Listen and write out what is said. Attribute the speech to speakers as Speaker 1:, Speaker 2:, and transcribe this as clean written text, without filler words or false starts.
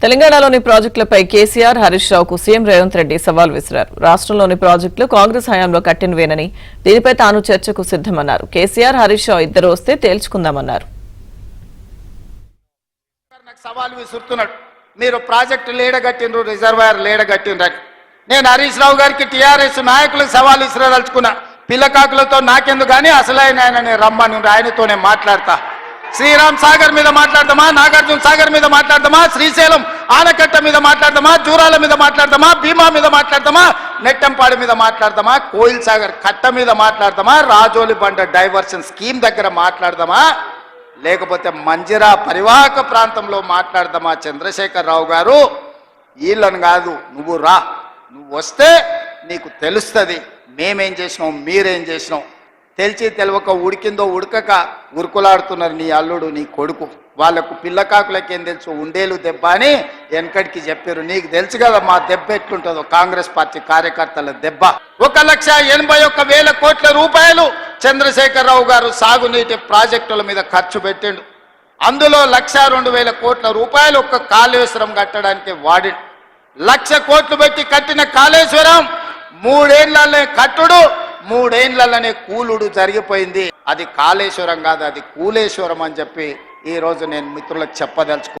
Speaker 1: తెలంగాణలోని ప్రాజెక్టులపై కేసీఆర్ హరీష్ రావుకు సీఎం రేవంత్ రెడ్డి సవాల్ విసిరారు. రాష్ట్రంలోని ప్రాజెక్టులు కాంగ్రెస్ హయాంలో కట్టినవేనని, దీనిపై తాను చర్చకు సిద్దమన్నారు. కేసీఆర్ హరీష్ రావు ఇద్దరు వస్తే తేల్చుకుందామన్నారు.
Speaker 2: సవాల్ విసురుతున్నాడు. మీరు ప్రాజెక్టు లేడగట్టిండ్రు, రిజర్వాయర్ లేడగట్టిండ్రని. నేను హరీష్ రావు గారికి టీఆర్ఎస్ నాయకులకు సవాల్ విసిరదలుచుకున్నా. పిల్లకాకులతో నాకెందుకు కానీ అసలైన ఆయనని రమ్మని ఆయనతోనే మాట్లాడతా. శ్రీరామ్ సాగర్ మీద మాట్లాడదామా, నాగార్జున సాగర్ మీద మాట్లాడదామా, శ్రీశైలం ఆనకట్ట మీద మాట్లాడదామా, జూరాల మీద మాట్లాడదామా, భీమా మీద మాట్లాడదామా, నెట్టంపాడి మీద మాట్లాడదామా, కోయిల్ సాగర్ కట్ట మీద మాట్లాడదామా, రాజోలి బండ డైవర్షన్ స్కీమ్ దగ్గర మాట్లాడదామా, లేకపోతే మంజిరా పరివాహక ప్రాంతంలో మాట్లాడదామా? చంద్రశేఖర్ రావు గారు, వీళ్ళని కాదు, నువ్వు రా, నువ్వు వస్తే నీకు తెలుస్తుంది మేమేం చేసినాం, మీరేం చేసినాం. తెలిసి తెలవక ఉడికిందో ఉడకక ఉరుకులాడుతున్నారు నీ అల్లుడు, నీ కొడుకు. వాళ్ళకు పిల్లకాకులకేం తెలుసు, ఉండేలు దెబ్బ అని వెనకడికి చెప్పారు. నీకు తెలుసు కదా మా దెబ్బ ఎట్లుంటుందో, కాంగ్రెస్ పార్టీ కార్యకర్తల దెబ్బ. 1,81,000 కోట్ల రూపాయలు చంద్రశేఖర్ రావు గారు సాగునీటి ప్రాజెక్టుల మీద ఖర్చు పెట్టిండు. అందులో 1,02,000 కోట్ల రూపాయలు ఒక్క కాళేశ్వరం కట్టడానికి వాడి. 1,00,000 కోట్లు పెట్టి కట్టిన కాళేశ్వరం 3 ఏళ్లనే కట్టుడు, 3 ఏళ్లనే కూలుడు జరిగిపోయింది. అది కాళేశ్వరం కాదు, అది కూలేశ్వరం అని చెప్పి ఈరోజు నేను మిత్రులకు చెప్పదలుచుకున్నాను.